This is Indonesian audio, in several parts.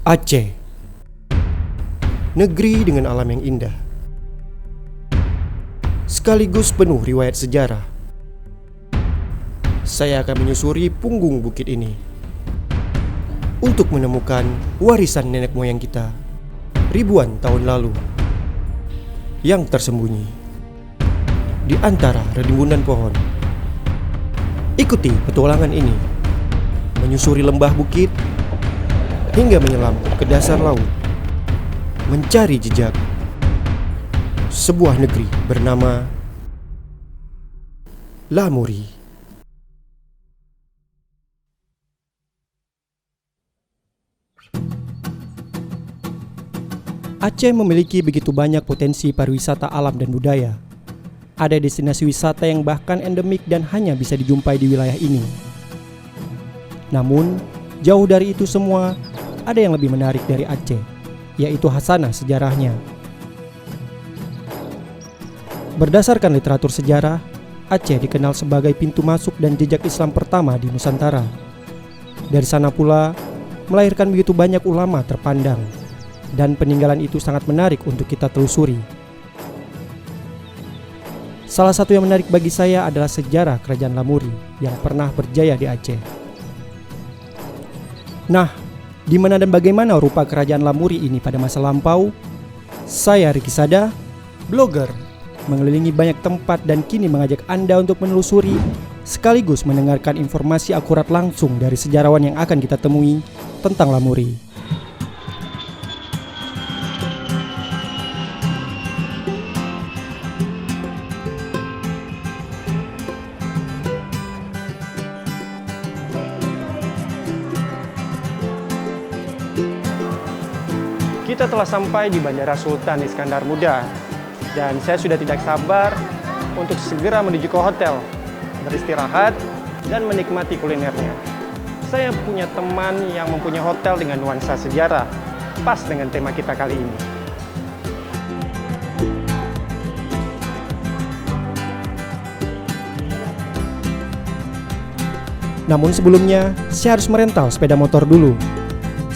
Aceh, negeri dengan alam yang indah, sekaligus penuh riwayat sejarah. Saya akan menyusuri punggung bukit ini untuk menemukan warisan nenek moyang kita ribuan tahun lalu yang tersembunyi di antara rimbunan pohon. Ikuti petualangan ini, menyusuri lembah bukit hingga menyelam ke dasar laut, mencari jejak sebuah negeri bernama Lamuri. Aceh memiliki begitu banyak potensi pariwisata alam dan budaya. Ada destinasi wisata yang bahkan endemik dan hanya bisa dijumpai di wilayah ini. Namun, jauh dari itu semua, ada yang lebih menarik dari Aceh, yaitu hasanah sejarahnya. Berdasarkan literatur sejarah, Aceh dikenal sebagai pintu masuk dan jejak Islam pertama di Nusantara. Dari sana pula, melahirkan begitu banyak ulama terpandang, dan peninggalan itu sangat menarik untuk kita telusuri. Salah satu yang menarik bagi saya adalah sejarah Kerajaan Lamuri yang pernah berjaya di Aceh. Nah, di mana dan bagaimana rupa Kerajaan Lamuri ini pada masa lampau? Saya Ricky Sada, blogger, mengelilingi banyak tempat dan kini mengajak Anda untuk menelusuri sekaligus mendengarkan informasi akurat langsung dari sejarawan yang akan kita temui tentang Lamuri. Kita telah sampai di Bandara Sultan Iskandar Muda dan saya sudah tidak sabar untuk segera menuju ke hotel, beristirahat dan menikmati kulinernya. Saya punya teman yang mempunyai hotel dengan nuansa sejarah, pas dengan tema kita kali ini. Namun sebelumnya, saya harus merental sepeda motor dulu.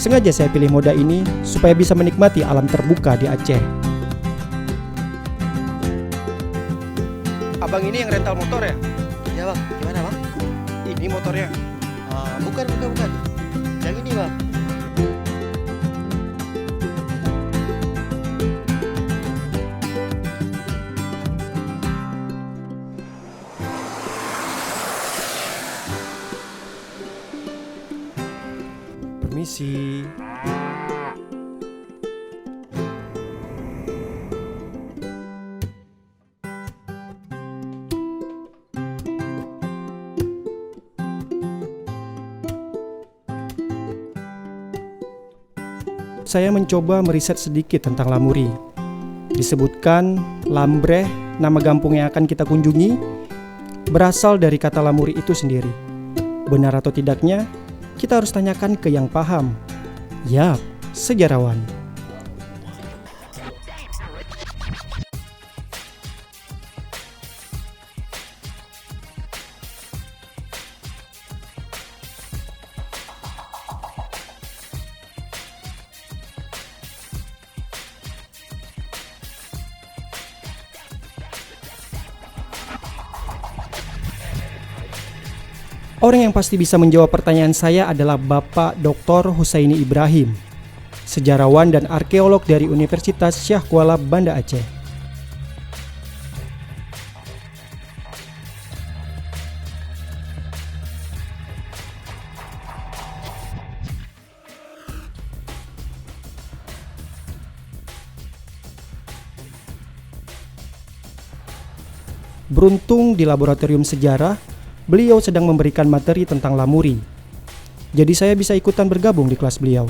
Sengaja saya pilih moda ini supaya bisa menikmati alam terbuka di Aceh. Abang ini yang rental motor ya? Ya bang, gimana bang? Ini motornya. Bukan. Yang ini bang. Permisi. Saya mencoba meriset sedikit tentang Lamuri. Disebutkan Lambreh, nama kampung yang akan kita kunjungi, berasal dari kata Lamuri itu sendiri. Benar atau tidaknya, kita harus tanyakan ke yang paham. Yap, sejarawan. Orang yang pasti bisa menjawab pertanyaan saya adalah Bapak Dr. Husaini Ibrahim, sejarawan dan arkeolog dari Universitas Syah Kuala Banda Aceh. Beruntung di laboratorium sejarah, beliau sedang memberikan materi tentang Lamuri. Jadi saya bisa ikutan bergabung di kelas beliau.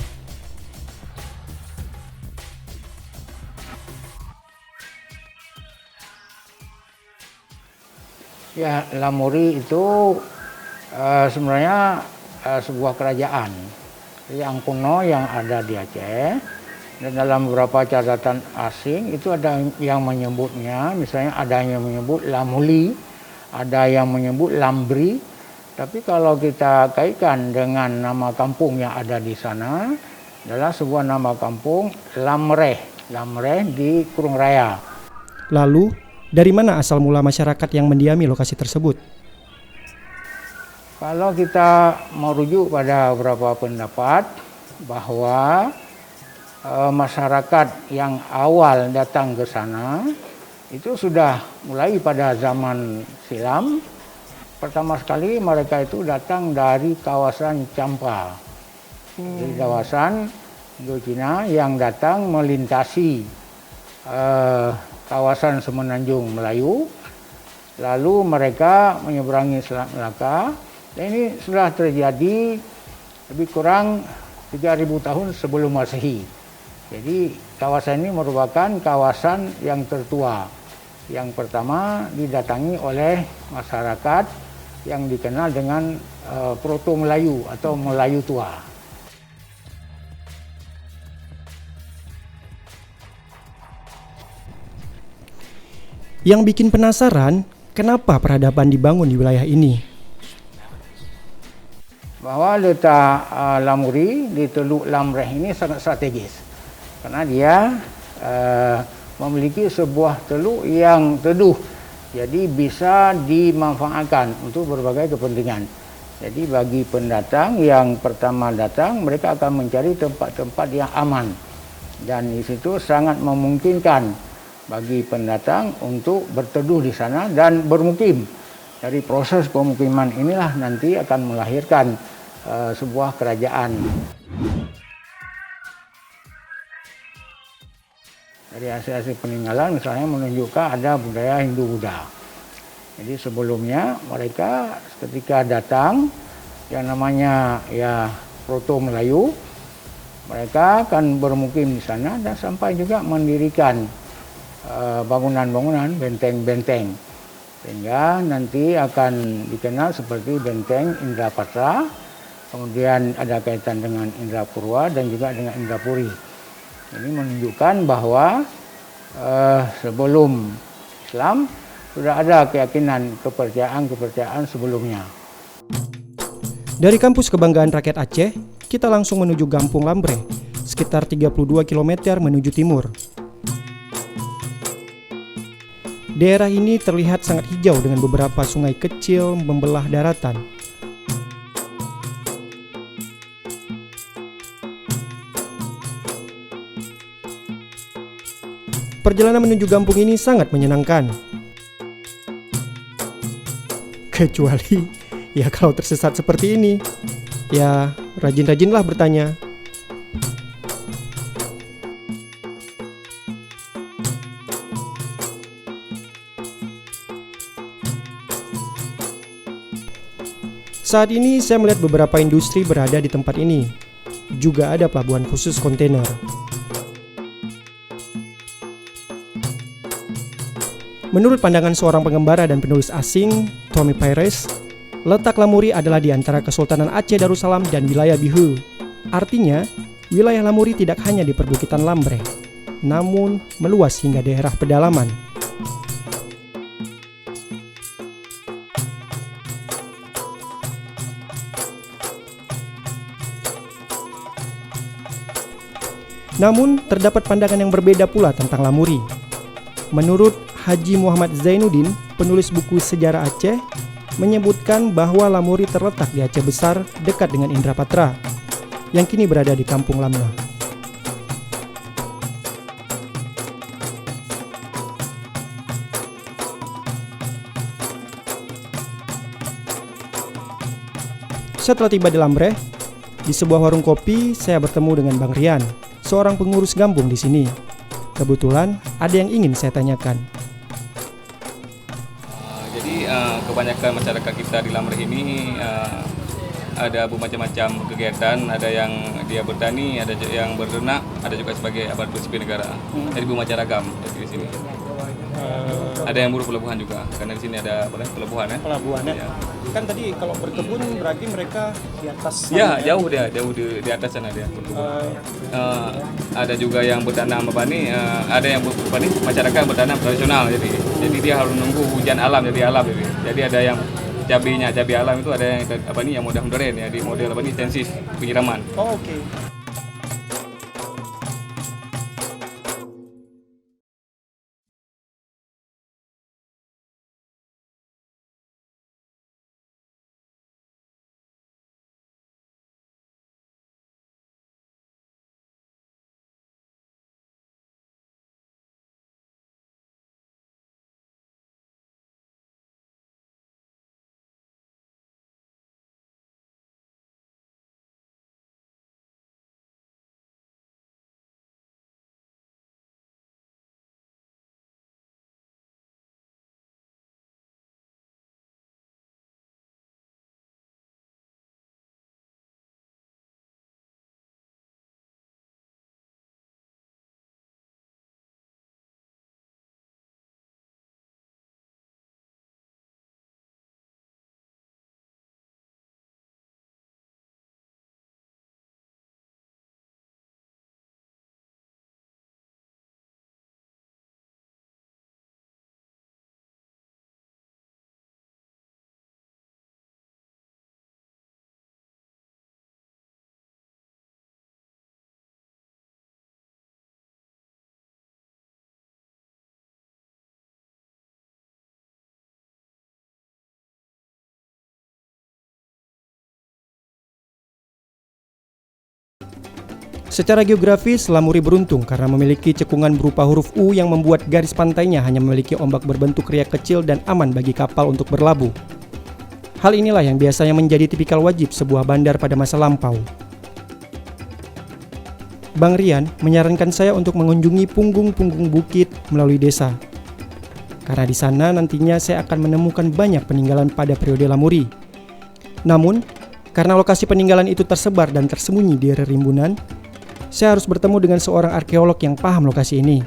Ya, Lamuri itu sebenarnya sebuah kerajaan yang kuno yang ada di Aceh. Dan dalam beberapa catatan asing itu ada yang menyebutnya, misalnya ada yang menyebut Lamuli, ada yang menyebut Lambri. Tapi kalau kita kaitkan dengan nama kampung yang ada di sana, adalah sebuah nama kampung Lamreh di Kurung Raya. Lalu, dari mana asal mula masyarakat yang mendiami lokasi tersebut? Kalau kita merujuk pada beberapa pendapat bahwa masyarakat yang awal datang ke sana itu sudah mulai pada zaman silam. Pertama sekali mereka itu datang dari kawasan Champa, dari kawasan Indochina yang datang melintasi kawasan Semenanjung Melayu, lalu mereka menyeberangi Selat Melaka. Dan ini sudah terjadi lebih kurang 3.000 tahun sebelum Masehi. Jadi kawasan ini merupakan kawasan yang tertua. Yang pertama didatangi oleh masyarakat yang dikenal dengan Proto Melayu atau Melayu tua. Yang bikin penasaran, kenapa peradaban dibangun di wilayah ini? Bahwa letak Lamuri di Teluk Lamreh ini sangat strategis. Karena dia memiliki sebuah teluk yang teduh. Jadi bisa dimanfaatkan untuk berbagai kepentingan. Jadi bagi pendatang yang pertama datang, mereka akan mencari tempat-tempat yang aman. Dan di situ sangat memungkinkan bagi pendatang untuk berteduh di sana dan bermukim. Dari proses pemukiman inilah nanti akan melahirkan sebuah kerajaan. Dari hasil-hasil peninggalan misalnya menunjukkan ada budaya Hindu-Buddha. Jadi sebelumnya mereka ketika datang yang namanya Proto Melayu, mereka akan bermukim di sana dan sampai juga mendirikan bangunan-bangunan, benteng-benteng. Sehingga nanti akan dikenal seperti benteng Indrapatra, kemudian ada kaitan dengan Indrapurwa dan juga dengan Indrapuri. Ini menunjukkan bahwa sebelum Islam sudah ada keyakinan kepercayaan sebelumnya. Dari kampus kebanggaan rakyat Aceh, kita langsung menuju Kampung Lamreh, sekitar 32 km menuju timur. Daerah ini terlihat sangat hijau dengan beberapa sungai kecil membelah daratan. Perjalanan menuju kampung ini sangat menyenangkan. Kecuali, ya kalau tersesat seperti ini, ya rajin-rajinlah bertanya. Saat ini saya melihat beberapa industri berada di tempat ini. Juga ada pelabuhan khusus kontainer. Menurut pandangan seorang pengembara dan penulis asing, Tommy Pires, letak Lamuri adalah di antara Kesultanan Aceh Darussalam dan wilayah Bihu. Artinya, wilayah Lamuri tidak hanya di perbukitan Lamreh, namun meluas hingga daerah pedalaman. Namun, terdapat pandangan yang berbeda pula tentang Lamuri. Menurut Haji Muhammad Zainuddin, penulis buku Sejarah Aceh, menyebutkan bahwa Lamuri terletak di Aceh Besar dekat dengan Indrapatra, yang kini berada di Kampung Lamna. Setelah tiba di Lamreh, di sebuah warung kopi, saya bertemu dengan Bang Rian, seorang pengurus kampung di sini. Kebetulan ada yang ingin saya tanyakan. Kebanyakan masyarakat kita di Lamreh ini ada bermacam-macam kegiatan, ada yang dia bertani, ada yang beternak, ada juga sebagai aparatur sipil negara. Jadi bermacam ragam di sini. Ada yang buruh pelabuhan juga, karena di sini ada pelabuhan ya. Pelabuhan ya. Kan tadi kalau berkebun berarti mereka di atas sana, ya? Jauh di atas sana dia. Ada juga yang bertanam petani, ada yang bertani masyarakat bertanam tradisional, jadi dia harus menunggu hujan alam jadi ada yang cabai alam itu ada yang yang modern ya, di model intensif penyiraman. Oh, oke. Secara geografis, Lamuri beruntung karena memiliki cekungan berupa huruf U yang membuat garis pantainya hanya memiliki ombak berbentuk riak kecil dan aman bagi kapal untuk berlabuh. Hal inilah yang biasanya menjadi tipikal wajib sebuah bandar pada masa lampau. Bang Rian menyarankan saya untuk mengunjungi punggung-punggung bukit melalui desa. Karena di sana nantinya saya akan menemukan banyak peninggalan pada periode Lamuri. Namun, karena lokasi peninggalan itu tersebar dan tersembunyi di rimbunan, saya harus bertemu dengan seorang arkeolog yang paham lokasi ini.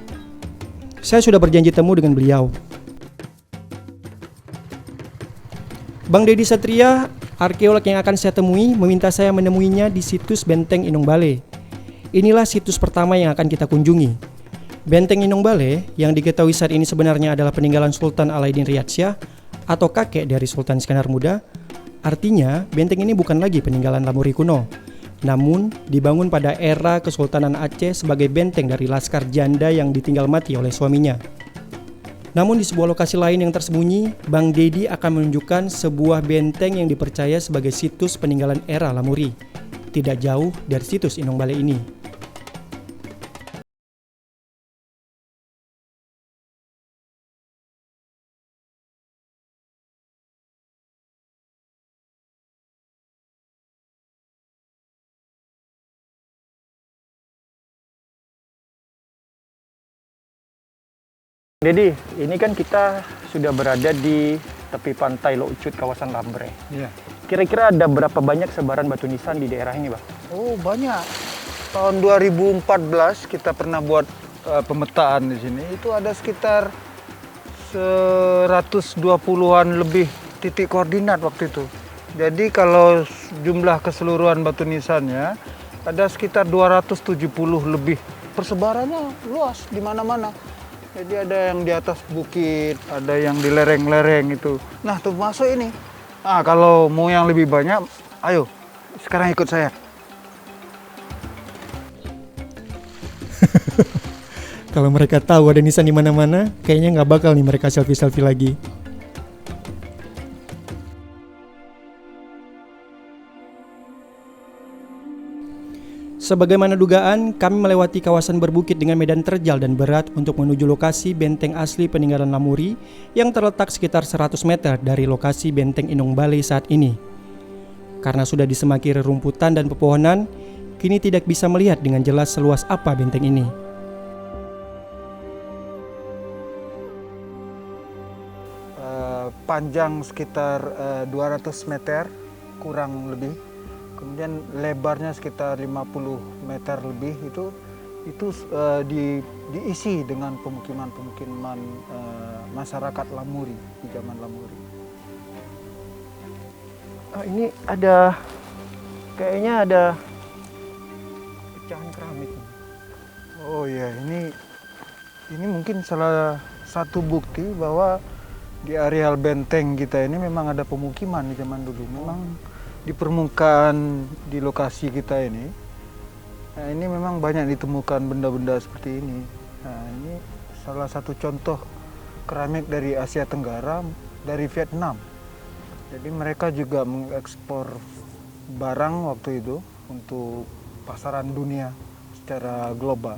Saya sudah berjanji temu dengan beliau. Bang Dedi Satria, arkeolog yang akan saya temui, meminta saya menemuinya di situs Benteng Inong Bale. Inilah situs pertama yang akan kita kunjungi. Benteng Inong Bale yang diketahui saat ini sebenarnya adalah peninggalan Sultan Alauddin Riyadsyah atau kakek dari Sultan Iskandar Muda. Artinya, benteng ini bukan lagi peninggalan Lamuri kuno, namun dibangun pada era Kesultanan Aceh sebagai benteng dari laskar janda yang ditinggal mati oleh suaminya. Namun di sebuah lokasi lain yang tersembunyi, Bang Dedi akan menunjukkan sebuah benteng yang dipercaya sebagai situs peninggalan era Lamuri, tidak jauh dari situs Inong Bale ini. Dedi, ini kan kita sudah berada di tepi pantai Lok Cut, kawasan Lambre. Iya. Kira-kira ada berapa banyak sebaran batu nisan di daerah ini, Bang? Oh, banyak. Tahun 2014 kita pernah buat pemetaan di sini. Itu ada sekitar 120-an lebih titik koordinat waktu itu. Jadi kalau jumlah keseluruhan batu nisannya ada sekitar 270 lebih. Persebarannya luas di mana-mana. Jadi ada yang di atas bukit, ada yang di lereng-lereng itu. Nah, termasuk ini. Ah, kalau mau yang lebih banyak, ayo sekarang ikut saya. Kalau mereka tahu ada nisan di mana-mana, kayaknya nggak bakal nih mereka selfie-selfie lagi. Sebagaimana dugaan, kami melewati kawasan berbukit dengan medan terjal dan berat untuk menuju lokasi benteng asli peninggalan Lamuri yang terletak sekitar 100 meter dari lokasi benteng Inong Bale saat ini. Karena sudah disemaki rerumputan dan pepohonan, kini tidak bisa melihat dengan jelas seluas apa benteng ini. Panjang sekitar 200 meter kurang lebih. Kemudian lebarnya sekitar 50 meter lebih itu diisi dengan pemukiman-pemukiman masyarakat Lamuri di zaman Lamuri. Ini kayaknya ada pecahan keramik. Oh ya, ini mungkin salah satu bukti bahwa di areal benteng kita ini memang ada pemukiman di zaman dulu. Memang di permukaan di lokasi kita ini, nah ini memang banyak ditemukan benda-benda seperti ini. Nah, ini salah satu contoh keramik dari Asia Tenggara, dari Vietnam. Jadi mereka juga mengekspor barang waktu itu untuk pasaran dunia secara global.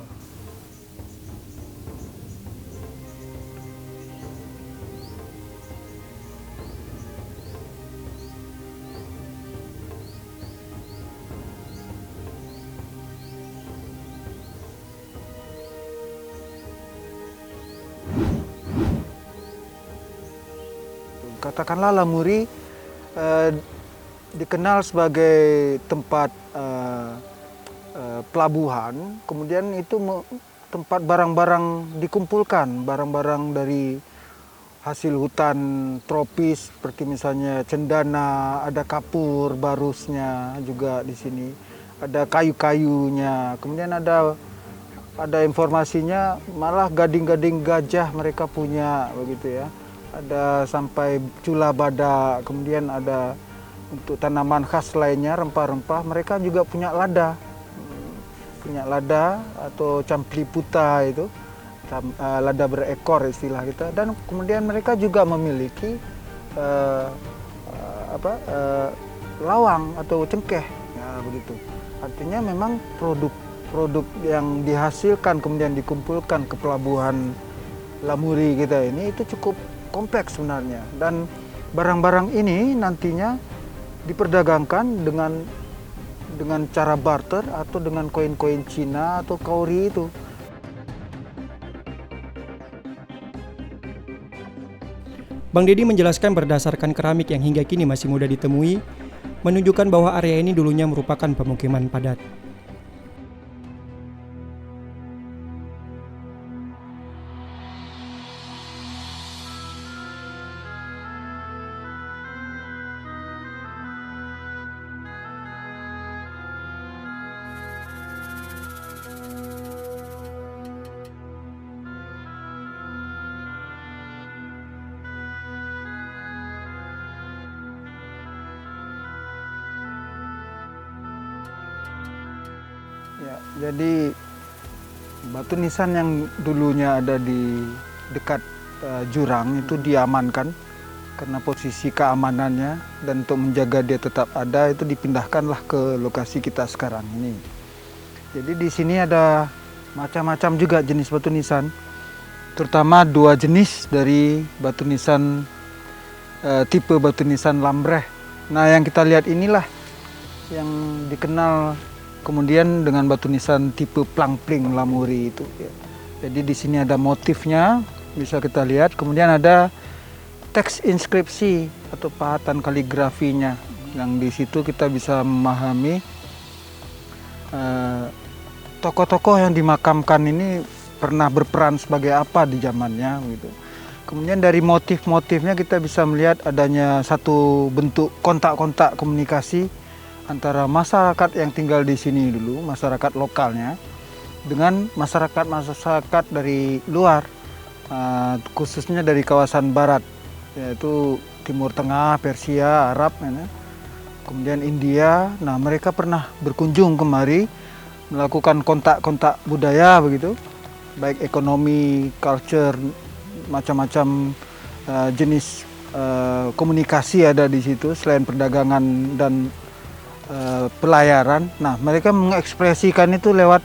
Katakanlah Lamuri dikenal sebagai tempat pelabuhan, kemudian itu tempat barang-barang dikumpulkan, barang-barang dari hasil hutan tropis seperti misalnya cendana, ada kapur barusnya juga di sini, ada kayu-kayunya, kemudian ada informasinya malah gading-gading gajah mereka punya begitu ya. Ada sampai cula badak, kemudian ada untuk tanaman khas lainnya, rempah-rempah, mereka juga punya lada atau campli puta itu, lada berekor istilah kita, dan kemudian mereka juga memiliki lawang atau cengkeh, ya begitu. Artinya memang produk produk yang dihasilkan kemudian dikumpulkan ke pelabuhan Lamuri kita ini itu cukup kompleks sebenarnya, dan barang-barang ini nantinya diperdagangkan dengan cara barter atau dengan koin-koin Cina atau kauri itu. Bang Deddy menjelaskan berdasarkan keramik yang hingga kini masih mudah ditemui, menunjukkan bahwa area ini dulunya merupakan pemukiman padat. Ya, jadi batu nisan yang dulunya ada di dekat jurang itu diamankan karena posisi keamanannya, dan untuk menjaga dia tetap ada itu dipindahkanlah ke lokasi kita sekarang ini. Jadi di sini ada macam-macam juga jenis batu nisan, terutama dua jenis dari batu nisan tipe batu nisan Lambreh. Nah, yang kita lihat inilah yang dikenal kemudian dengan batu nisan tipe Plangpling Lamuri itu. Jadi di sini ada motifnya, bisa kita lihat. Kemudian ada teks inskripsi atau pahatan kaligrafinya, yang di situ kita bisa memahami tokoh-tokoh yang dimakamkan ini pernah berperan sebagai apa di zamannya gitu. Kemudian dari motif-motifnya kita bisa melihat adanya satu bentuk kontak-kontak komunikasi antara masyarakat yang tinggal di sini dulu, masyarakat lokalnya, dengan masyarakat dari luar, khususnya dari kawasan barat, yaitu Timur Tengah, Persia, Arab, kemudian India. Nah, mereka pernah berkunjung kemari, melakukan kontak-kontak budaya begitu, baik ekonomi, culture, macam-macam jenis komunikasi ada di situ selain perdagangan dan pelayaran. Nah, mereka mengekspresikan itu lewat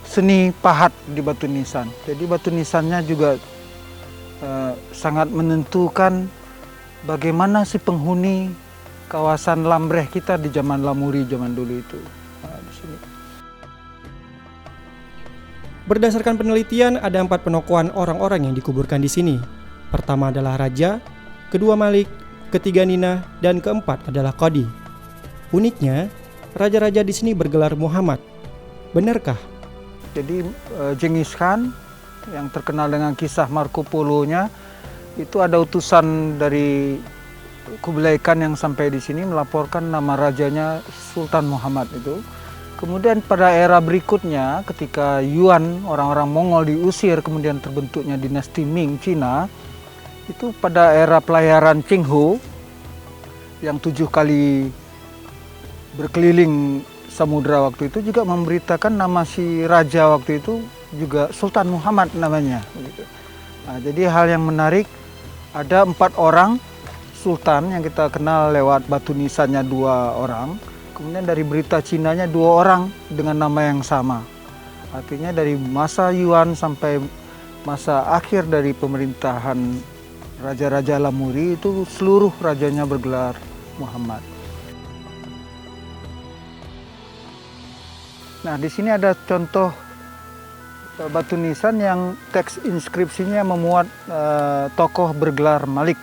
seni pahat di batu nisan. Jadi batu nisannya juga sangat menentukan bagaimana si penghuni kawasan Lambreh kita di zaman Lamuri zaman dulu itu. Nah, di sini. Berdasarkan penelitian, ada 4 penokohan orang-orang yang dikuburkan di sini. Pertama adalah Raja, kedua Malik, ketiga Nina, dan keempat adalah Qadi. Uniknya, raja-raja di sini bergelar Muhammad. Benarkah? Jadi Genghis Khan yang terkenal dengan kisah Marco Polo-nya, itu ada utusan dari Kublai Khan yang sampai di sini melaporkan nama rajanya Sultan Muhammad itu. Kemudian pada era berikutnya ketika Yuan, orang-orang Mongol diusir, kemudian terbentuknya dinasti Ming Cina, itu pada era pelayaran Cheng Ho yang 7 kali berkeliling samudra waktu itu juga memberitakan nama si raja waktu itu juga Sultan Muhammad namanya. Nah, jadi hal yang menarik, ada 4 orang sultan yang kita kenal lewat batu nisannya 2 orang, kemudian dari berita Cinanya 2 orang dengan nama yang sama. Artinya dari masa Yuan sampai masa akhir dari pemerintahan raja-raja Lamuri itu seluruh rajanya bergelar Muhammad. Nah, di sini ada contoh batu nisan yang teks inskripsinya memuat tokoh bergelar Malik.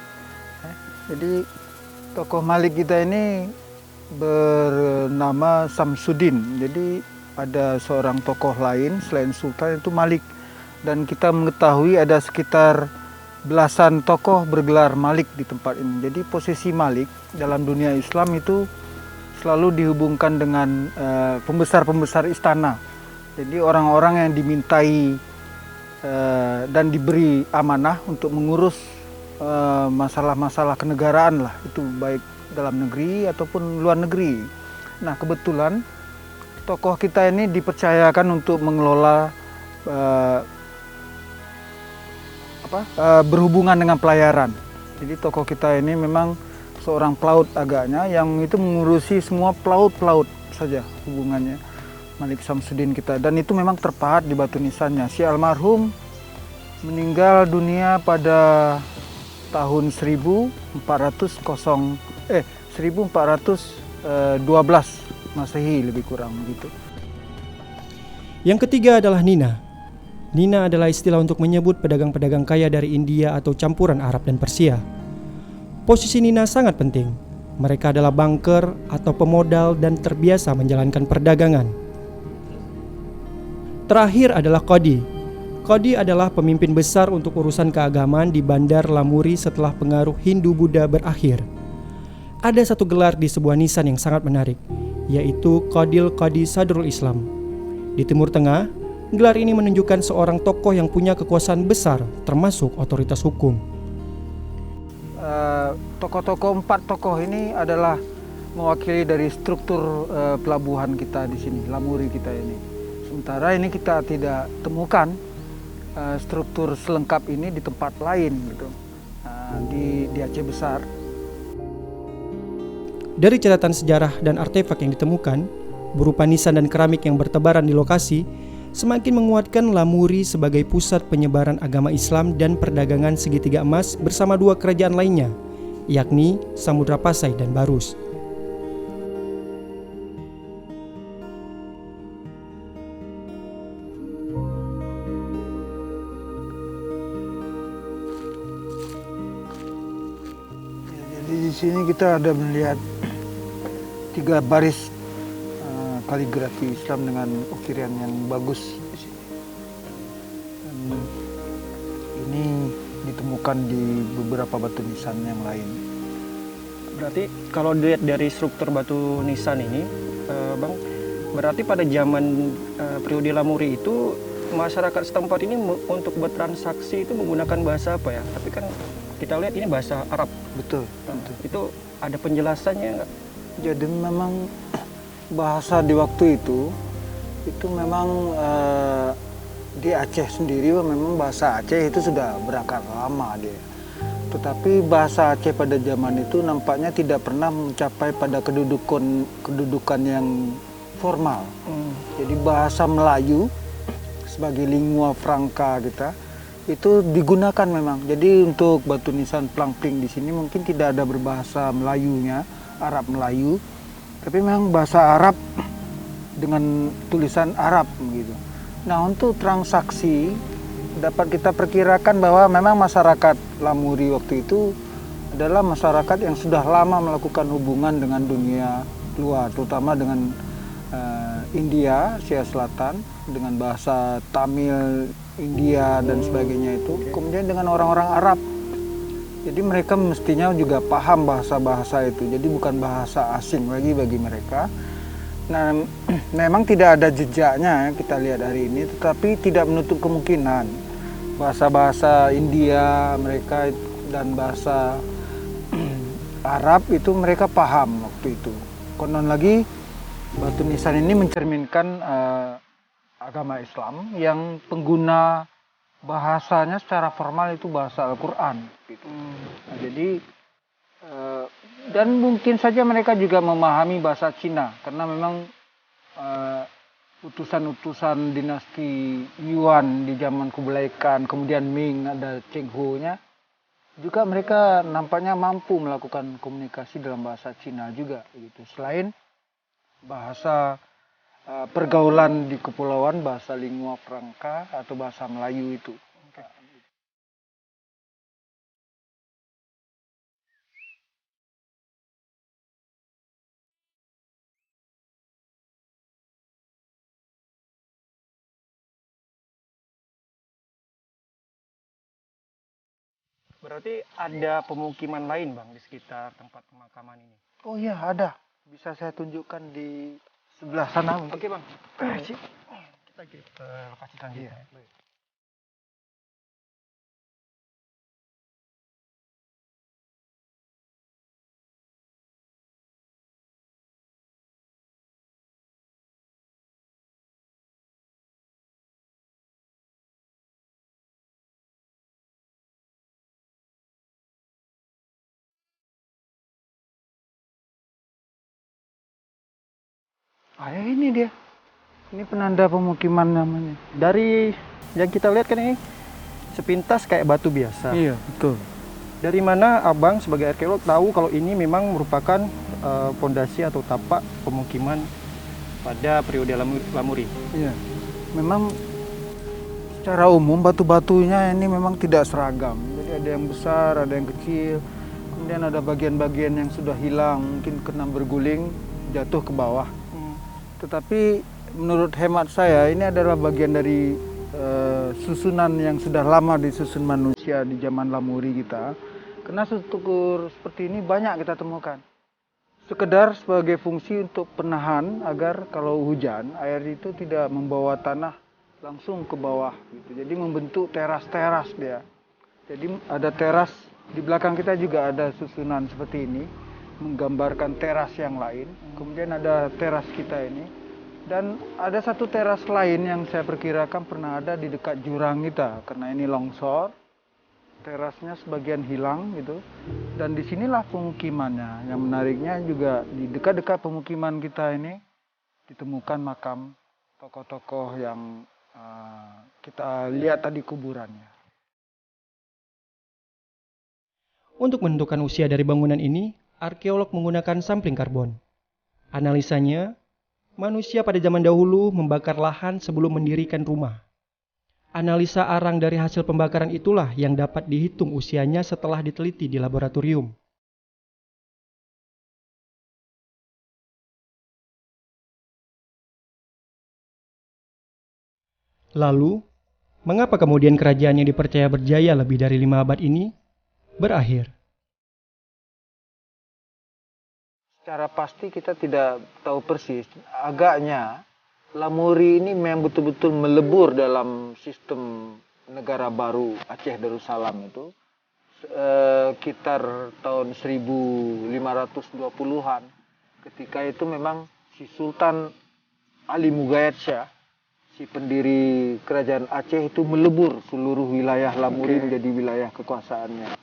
Jadi tokoh Malik kita ini bernama Samsudin. Jadi ada seorang tokoh lain selain Sultan itu Malik. Dan kita mengetahui ada sekitar belasan tokoh bergelar Malik di tempat ini. Jadi posisi Malik dalam dunia Islam itu selalu dihubungkan dengan pembesar-pembesar istana. Jadi orang-orang yang dimintai dan diberi amanah untuk mengurus masalah-masalah kenegaraan lah, itu baik dalam negeri ataupun luar negeri. Nah, kebetulan tokoh kita ini dipercayakan untuk mengelola berhubungan dengan pelayaran. Jadi tokoh kita ini memang seorang pelaut agaknya yang itu mengurusi semua pelaut-pelaut saja hubungannya. Malik Samsudin kita, dan itu memang terpahat di batu nisannya. Si almarhum meninggal dunia pada tahun 1412 Masehi lebih kurang begitu. Yang ketiga adalah Nina. Nina adalah istilah untuk menyebut pedagang-pedagang kaya dari India atau campuran Arab dan Persia. Posisi Nina sangat penting. Mereka adalah banker atau pemodal dan terbiasa menjalankan perdagangan. Terakhir adalah Qadi. Qadi adalah pemimpin besar untuk urusan keagamaan di Bandar Lamuri setelah pengaruh Hindu-Buddha berakhir. Ada satu gelar di sebuah nisan yang sangat menarik, yaitu Qadil Qadi Sadrul Islam. Di Timur Tengah, gelar ini menunjukkan seorang tokoh yang punya kekuasaan besar, termasuk otoritas hukum. Empat tokoh ini adalah mewakili dari struktur pelabuhan kita di sini, Lamuri kita ini. Sementara ini kita tidak temukan struktur selengkap ini di tempat lain gitu, di Aceh Besar. Dari catatan sejarah dan artefak yang ditemukan, berupa nisan dan keramik yang bertebaran di lokasi, semakin menguatkan Lamuri sebagai pusat penyebaran agama Islam dan perdagangan segitiga emas bersama dua kerajaan lainnya, yakni Samudra Pasai dan Barus. Jadi di sini kita ada melihat 3 baris kaligrafi Islam dengan ukiran yang bagus di sini. Dan ini ditemukan di beberapa batu nisan yang lain. Berarti kalau dilihat dari struktur batu nisan ini, Bang, berarti pada zaman periode Lamuri itu masyarakat setempat ini untuk bertransaksi itu menggunakan bahasa apa ya? Tapi kan kita lihat ini bahasa Arab. Betul. Itu ada penjelasannya nggak? Jadi memang bahasa di waktu itu memang di Aceh sendiri memang bahasa Aceh itu sudah berakar lama dia. Tetapi bahasa Aceh pada zaman itu nampaknya tidak pernah mencapai pada kedudukan yang formal. Jadi bahasa Melayu sebagai lingua franca kita itu digunakan memang. Jadi untuk batu nisan Plangpling di sini mungkin tidak ada berbahasa Melayunya, Arab Melayu. Tapi memang bahasa Arab dengan tulisan Arab gitu. Nah, untuk transaksi dapat kita perkirakan bahwa memang masyarakat Lamuri waktu itu adalah masyarakat yang sudah lama melakukan hubungan dengan dunia luar, terutama dengan India, Asia Selatan, dengan bahasa Tamil, India dan sebagainya itu. Kemudian dengan orang-orang Arab. Jadi mereka mestinya juga paham bahasa-bahasa itu. Jadi bukan bahasa asing lagi bagi mereka. Nah, memang tidak ada jejaknya kita lihat hari ini, tetapi tidak menutup kemungkinan bahasa-bahasa India mereka dan bahasa Arab itu mereka paham waktu itu. Konon lagi batu nisan ini mencerminkan agama Islam yang pengguna bahasanya secara formal itu bahasa Al-Quran. Gitu. Nah, jadi dan mungkin saja mereka juga memahami bahasa Cina karena memang utusan-utusan dinasti Yuan di zaman Kublai Khan, kemudian Ming ada Cheng Ho-nya, juga mereka nampaknya mampu melakukan komunikasi dalam bahasa Cina juga. Gitu. Selain bahasa pergaulan di kepulauan, bahasa lingua franca atau bahasa Melayu itu. Berarti ada pemukiman lain, Bang, di sekitar tempat pemakaman ini. Oh iya, ada. Bisa saya tunjukkan di sebelah sana. Oke, Bang. Kita kirim ke lokasi selanjutnya. Iya. Ah, ya ini dia. Ini penanda pemukiman namanya. Dari yang kita lihat kan ini sepintas kayak batu biasa. Iya, betul. Dari mana abang sebagai arkeolog tahu kalau ini memang merupakan pondasi atau tapak pemukiman pada periode Lamuri? Iya. Memang secara umum batu-batunya ini memang tidak seragam. Jadi ada yang besar, ada yang kecil. Kemudian ada bagian-bagian yang sudah hilang, mungkin kena berguling, jatuh ke bawah. Tetapi menurut hemat saya ini adalah bagian dari susunan yang sudah lama disusun manusia di zaman Lamuri kita. Karena struktur seperti ini banyak kita temukan. Sekedar sebagai fungsi untuk penahan agar kalau hujan air itu tidak membawa tanah langsung ke bawah gitu. Jadi membentuk teras-teras dia. Jadi ada teras di belakang kita juga ada susunan seperti ini menggambarkan teras yang lain. Kemudian ada teras kita ini. Dan ada satu teras lain yang saya perkirakan pernah ada di dekat jurang kita. Karena ini longsor, terasnya sebagian hilang gitu. Dan disinilah pemukimannya. Yang menariknya juga di dekat-dekat pemukiman kita ini ditemukan makam tokoh-tokoh yang kita lihat tadi kuburannya. Untuk menentukan usia dari bangunan ini, arkeolog menggunakan sampling karbon. Analisanya, manusia pada zaman dahulu membakar lahan sebelum mendirikan rumah. Analisa arang dari hasil pembakaran itulah yang dapat dihitung usianya setelah diteliti di laboratorium. Lalu, mengapa kemudian kerajaan yang dipercaya berjaya lebih dari 5 abad ini berakhir? Secara pasti kita tidak tahu persis. Agaknya Lamuri ini memang betul-betul melebur dalam sistem negara baru Aceh Darussalam itu sekitar tahun 1520-an. Ketika itu memang si Sultan Ali Mughayat Shah, si pendiri kerajaan Aceh itu melebur seluruh wilayah Lamuri menjadi wilayah kekuasaannya.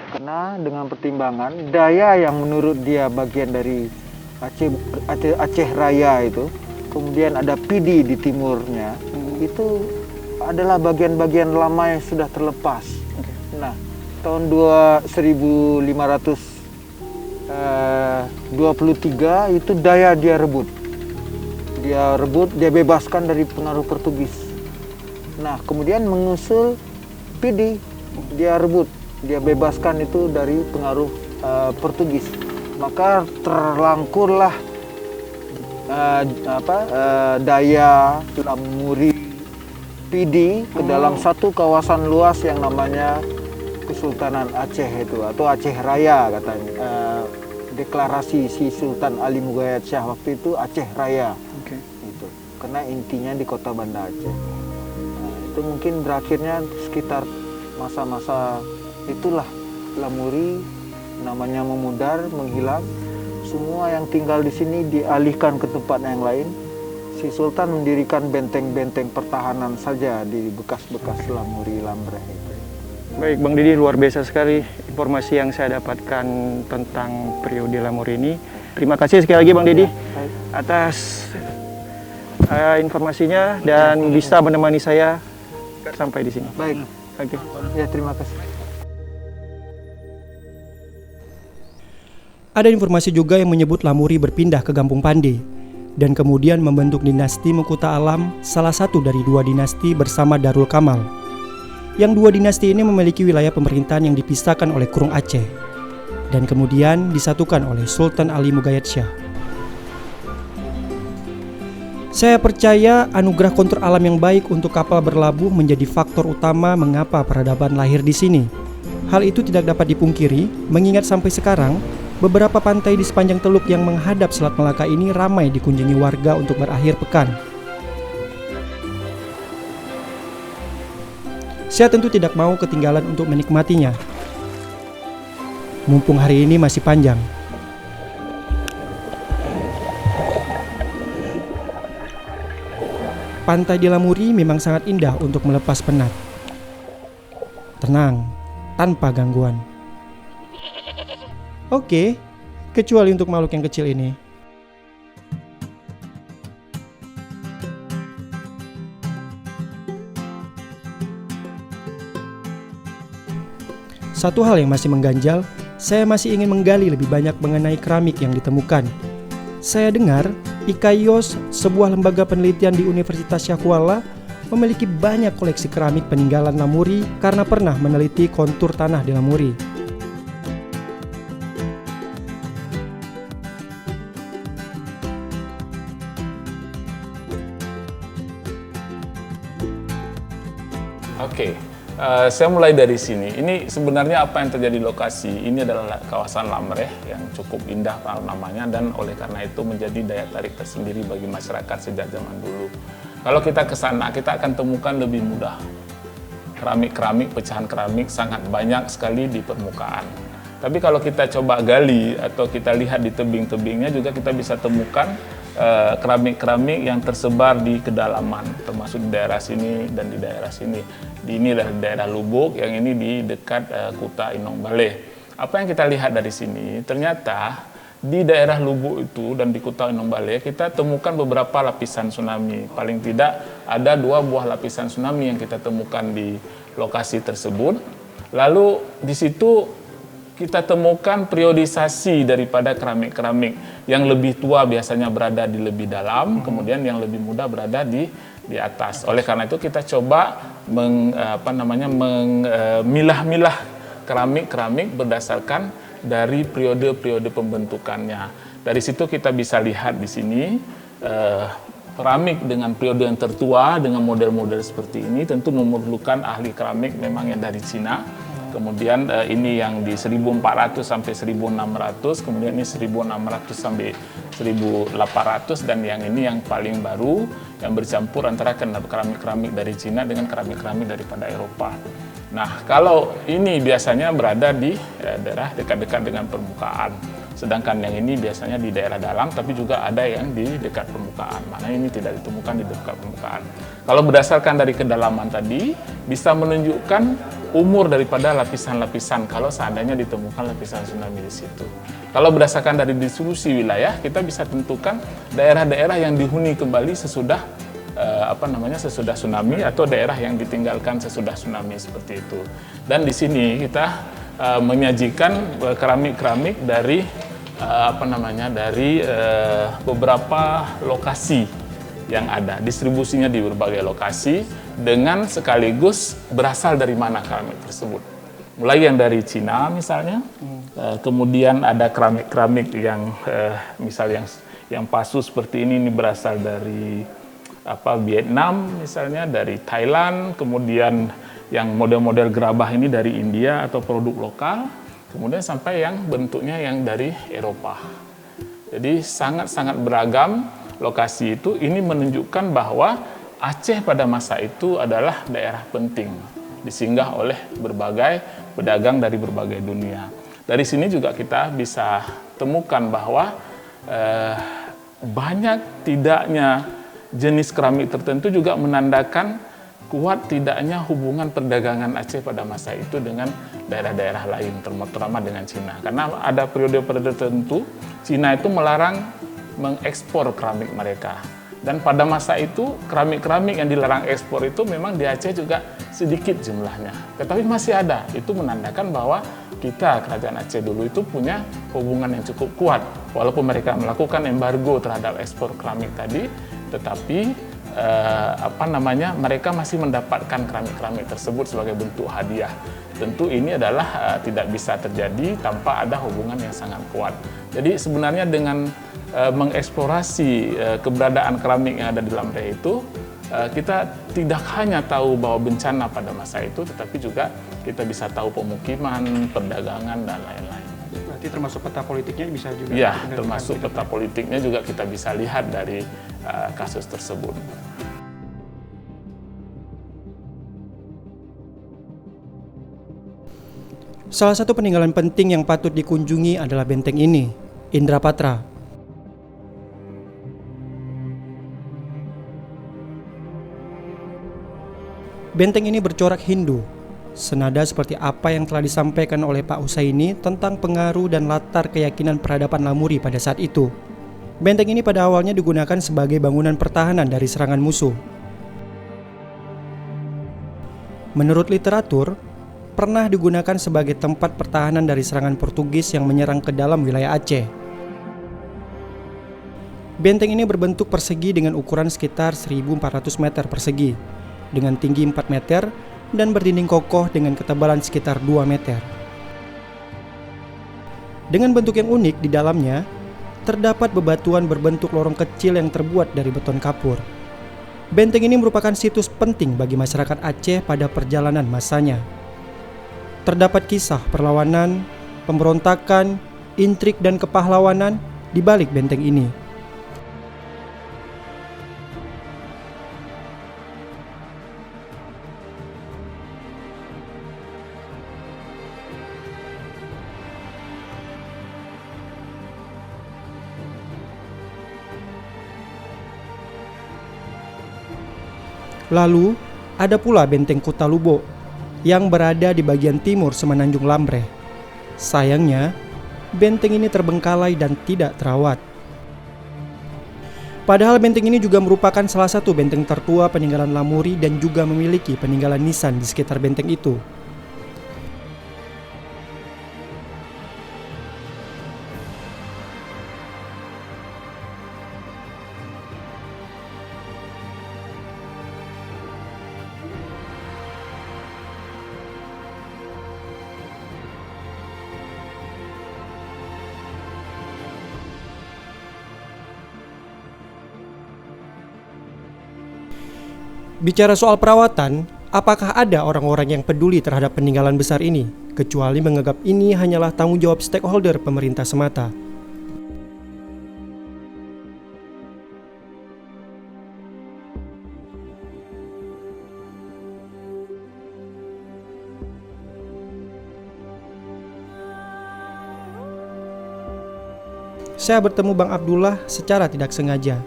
Karena dengan pertimbangan daya yang menurut dia bagian dari Aceh Raya itu, kemudian ada Pidi di timurnya, itu adalah bagian-bagian lama yang sudah terlepas. Nah, tahun 1523 itu daya dia rebut. Dia bebaskan dari pengaruh Portugis. Nah, kemudian mengusul Pidi, dia rebut. Dia bebaskan itu dari pengaruh Portugis. Maka terlangkurlah daya Lamuri Pidi ke dalam satu kawasan luas yang namanya Kesultanan Aceh itu, atau Aceh Raya katanya. Deklarasi si Sultan Ali Mughayat Shah waktu itu Aceh Raya. Itu. Karena intinya di kota Banda Aceh. Nah, itu mungkin berakhirnya sekitar masa-masa itulah Lamuri namanya memudar, menghilang. Semua yang tinggal di sini dialihkan ke tempat yang lain. Si Sultan mendirikan benteng-benteng pertahanan saja di bekas-bekas Lamuri Lamreh itu. Baik, Bang Didi, luar biasa sekali informasi yang saya dapatkan tentang periode Lamuri ini. Terima kasih sekali lagi Bang Didi atas informasinya dan bisa menemani saya sampai di sini. Baik. Oke. Ya, terima kasih. Ada informasi juga yang menyebut Lamuri berpindah ke Gampung Pande dan kemudian membentuk dinasti Mekuta Alam, salah satu dari 2 dinasti bersama Darul Kamal. Yang 2 dinasti ini memiliki wilayah pemerintahan yang dipisahkan oleh Kurung Aceh dan kemudian disatukan oleh Sultan Ali Mughayat Shah. Saya percaya anugerah kontur alam yang baik untuk kapal berlabuh menjadi faktor utama mengapa peradaban lahir di sini. Hal itu tidak dapat dipungkiri, mengingat sampai sekarang beberapa pantai di sepanjang teluk yang menghadap Selat Melaka ini ramai dikunjungi warga untuk berakhir pekan. Saya tentu tidak mau ketinggalan untuk menikmatinya. Mumpung hari ini masih panjang. Pantai di Lamuri memang sangat indah untuk melepas penat. Tenang, tanpa gangguan. Oke, kecuali untuk makhluk yang kecil ini. Satu hal yang masih mengganjal, saya masih ingin menggali lebih banyak mengenai keramik yang ditemukan. Saya dengar, IKAIOS, sebuah lembaga penelitian di Universitas Syahkuala, memiliki banyak koleksi keramik peninggalan Lamuri karena pernah meneliti kontur tanah di Lamuri. Oke, saya mulai dari sini. Ini sebenarnya apa yang terjadi lokasi. Ini adalah kawasan Lamreh yang cukup indah namanya, dan oleh karena itu menjadi daya tarik tersendiri bagi masyarakat sejak zaman dulu. Kalau kita ke sana, kita akan temukan lebih mudah. Keramik-keramik, pecahan keramik sangat banyak sekali di permukaan. Tapi kalau kita coba gali atau kita lihat di tebing-tebingnya juga kita bisa temukan keramik-keramik yang tersebar di kedalaman, termasuk di daerah sini dan di daerah sini. Ini adalah daerah Lubuk, yang ini di dekat Kuta Inong Baleh. Apa yang kita lihat dari sini, ternyata di daerah Lubuk itu dan di Kuta Inong Baleh kita temukan beberapa lapisan tsunami. Paling tidak ada 2 buah lapisan tsunami yang kita temukan di lokasi tersebut. Lalu di situ kita temukan periodisasi daripada keramik-keramik yang lebih tua biasanya berada di lebih dalam, kemudian yang lebih muda berada di atas. Oleh karena itu kita coba memilah-milah keramik-keramik berdasarkan dari periode-periode pembentukannya. Dari situ kita bisa lihat di sini keramik dengan periode yang tertua dengan model-model seperti ini tentu memerlukan ahli keramik memang yang dari Cina. Kemudian ini yang di 1400 sampai 1600, kemudian ini 1600 sampai 1800, dan yang ini yang paling baru yang bercampur antara keramik-keramik dari Cina dengan keramik-keramik daripada Eropa. Nah, kalau ini biasanya berada di daerah dekat-dekat dengan permukaan. Sedangkan yang ini biasanya di daerah dalam, tapi juga ada yang di dekat permukaan. Mana ini tidak ditemukan di dekat permukaan. Kalau berdasarkan dari kedalaman tadi, bisa menunjukkan umur daripada lapisan-lapisan kalau seandainya ditemukan lapisan tsunami di situ. Kalau berdasarkan dari distribusi wilayah, kita bisa tentukan daerah-daerah yang dihuni kembali sesudah sesudah tsunami atau daerah yang ditinggalkan sesudah tsunami seperti itu. Dan di sini kita menyajikan keramik-keramik dari beberapa lokasi yang ada, distribusinya di berbagai lokasi dengan sekaligus berasal dari mana keramik tersebut. Mulai yang dari Cina misalnya, kemudian ada keramik-keramik yang misal yang pasu seperti ini berasal dari Vietnam misalnya, dari Thailand, kemudian yang model-model gerabah ini dari India atau produk lokal, kemudian sampai yang bentuknya yang dari Eropa. Jadi sangat-sangat beragam lokasi itu. Ini menunjukkan bahwa Aceh pada masa itu adalah daerah penting, disinggah oleh berbagai pedagang dari berbagai dunia. Dari sini juga kita bisa temukan bahwa banyak tidaknya jenis keramik tertentu juga menandakan kuat tidaknya hubungan perdagangan Aceh pada masa itu dengan daerah-daerah lain, terutama dengan Cina. Karena ada periode-periode tertentu, Cina itu melarang mengekspor keramik mereka. Dan pada masa itu, keramik-keramik yang dilarang ekspor itu memang di Aceh juga sedikit jumlahnya. Tetapi masih ada. Itu menandakan bahwa kita, Kerajaan Aceh dulu itu punya hubungan yang cukup kuat. Walaupun mereka melakukan embargo terhadap ekspor keramik tadi, tetapi mereka masih mendapatkan keramik-keramik tersebut sebagai bentuk hadiah. Tentu ini adalah tidak bisa terjadi tanpa ada hubungan yang sangat kuat. Jadi sebenarnya dengan mengeksplorasi keberadaan keramik yang ada di Lamreh itu, kita tidak hanya tahu bahwa bencana pada masa itu, tetapi juga kita bisa tahu pemukiman, perdagangan, dan lain-lain. Berarti termasuk peta politiknya bisa juga? Ya, termasuk peta politiknya juga kita bisa lihat dari kasus tersebut. Salah satu peninggalan penting yang patut dikunjungi adalah benteng ini, Indrapatra. Benteng ini bercorak Hindu, senada seperti apa yang telah disampaikan oleh Pak Husaini tentang pengaruh dan latar keyakinan peradaban Lamuri pada saat itu. Benteng ini pada awalnya digunakan sebagai bangunan pertahanan dari serangan musuh. Menurut literatur, pernah digunakan sebagai tempat pertahanan dari serangan Portugis yang menyerang ke dalam wilayah Aceh. Benteng ini berbentuk persegi dengan ukuran sekitar 1.400 meter persegi, dengan tinggi 4 meter dan berdinding kokoh dengan ketebalan sekitar 2 meter. Dengan bentuk yang unik di dalamnya, terdapat bebatuan berbentuk lorong kecil yang terbuat dari beton kapur. Benteng ini merupakan situs penting bagi masyarakat Aceh pada perjalanan masanya. Terdapat kisah perlawanan, pemberontakan, intrik dan kepahlawanan di balik benteng ini. Lalu, ada pula benteng Kutalubo yang berada di bagian timur Semenanjung Lambreh. Sayangnya, benteng ini terbengkalai dan tidak terawat. Padahal benteng ini juga merupakan salah satu benteng tertua peninggalan Lamuri dan juga memiliki peninggalan nisan di sekitar benteng itu. Bicara soal perawatan, apakah ada orang-orang yang peduli terhadap peninggalan besar ini, kecuali menganggap ini hanyalah tanggung jawab stakeholder pemerintah semata? Saya bertemu Bang Abdullah secara tidak sengaja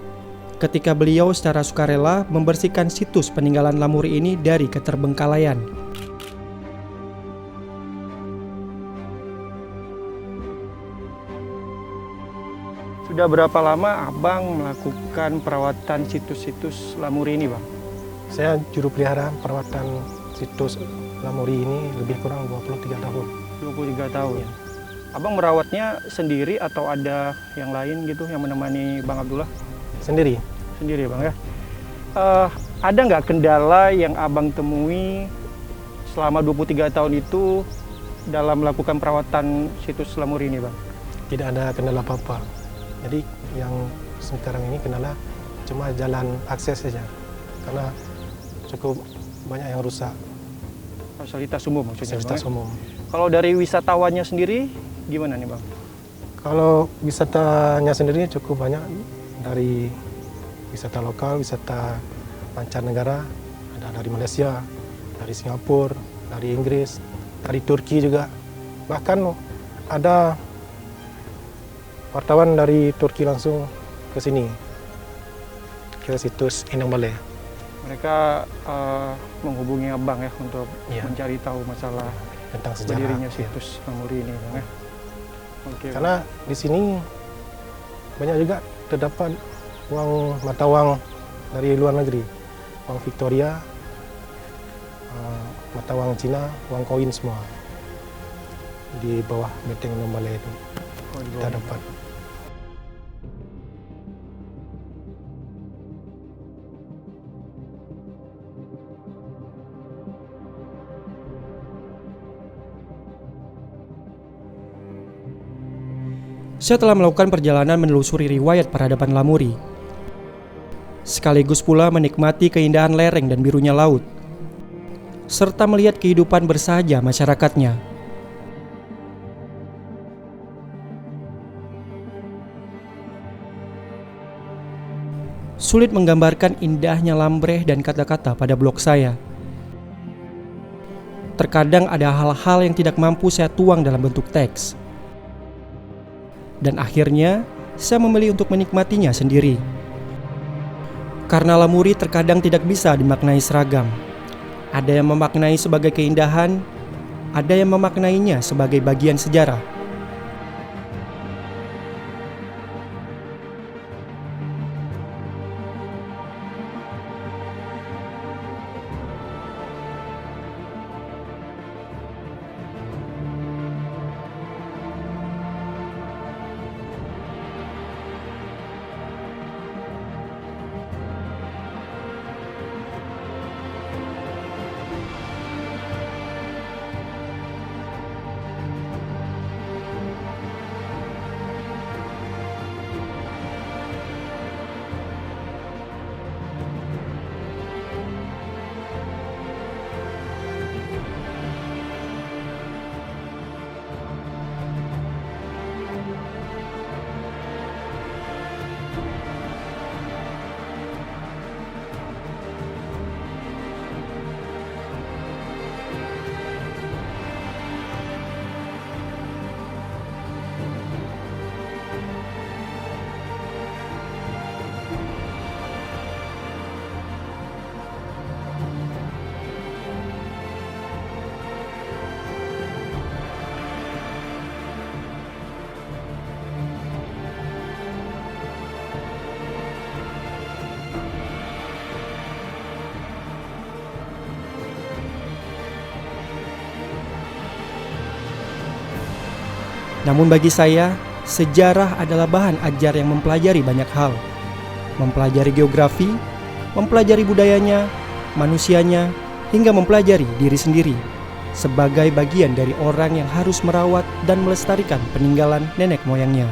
ketika beliau secara sukarela membersihkan situs peninggalan Lamuri ini dari keterbengkalaian. Sudah berapa lama Abang melakukan perawatan situs-situs Lamuri ini, Bang? Saya juru pelihara perawatan situs Lamuri ini lebih kurang 23 tahun. 23 tahun. Ya. Abang merawatnya sendiri atau ada yang lain gitu yang menemani Bang Abdullah? Sendiri. Sendiri, Bang, ya. Ada nggak kendala yang Abang temui selama 23 tahun itu dalam melakukan perawatan situs Lamuri ini, Bang? Tidak ada kendala apa-apa. Jadi yang sekarang ini kendala cuma jalan akses saja. Karena cukup banyak yang rusak. Fasilitas umum maksudnya, Fasilitas Bang, ya? umum. Kalau dari wisatawannya sendiri gimana nih, Bang? Kalau wisatanya sendiri cukup banyak, dari wisata lokal, wisata mancanegara, ada dari Malaysia, dari Singapura, dari Inggris, dari Turki juga. Bahkan ada wartawan dari Turki langsung ke sini, ke situs Inang Balai. Mereka menghubungi Abang ya untuk Iya. mencari tahu masalah Tentang sejarah. berdirinya situs Lamuri ini, Bang, ya. Oke. Karena di sini banyak juga terdapat mata uang dari luar negeri, uang Victoria, mata uang Cina, uang koin semua di bawah benteng Inang Balai itu kita dapat. Saya telah melakukan perjalanan menelusuri riwayat peradaban Lamuri, sekaligus pula menikmati keindahan lereng dan birunya laut, serta melihat kehidupan bersahaja masyarakatnya. Sulit menggambarkan indahnya Lambreh dan kata-kata pada blog saya. Terkadang ada hal-hal yang tidak mampu saya tuang dalam bentuk teks. Dan akhirnya, saya memilih untuk menikmatinya sendiri. Karena Lamuri terkadang tidak bisa dimaknai seragam. Ada yang memaknai sebagai keindahan, ada yang memaknainya sebagai bagian sejarah. Namun bagi saya, sejarah adalah bahan ajar yang mempelajari banyak hal. Mempelajari geografi, mempelajari budayanya, manusianya, hingga mempelajari diri sendiri sebagai bagian dari orang yang harus merawat dan melestarikan peninggalan nenek moyangnya.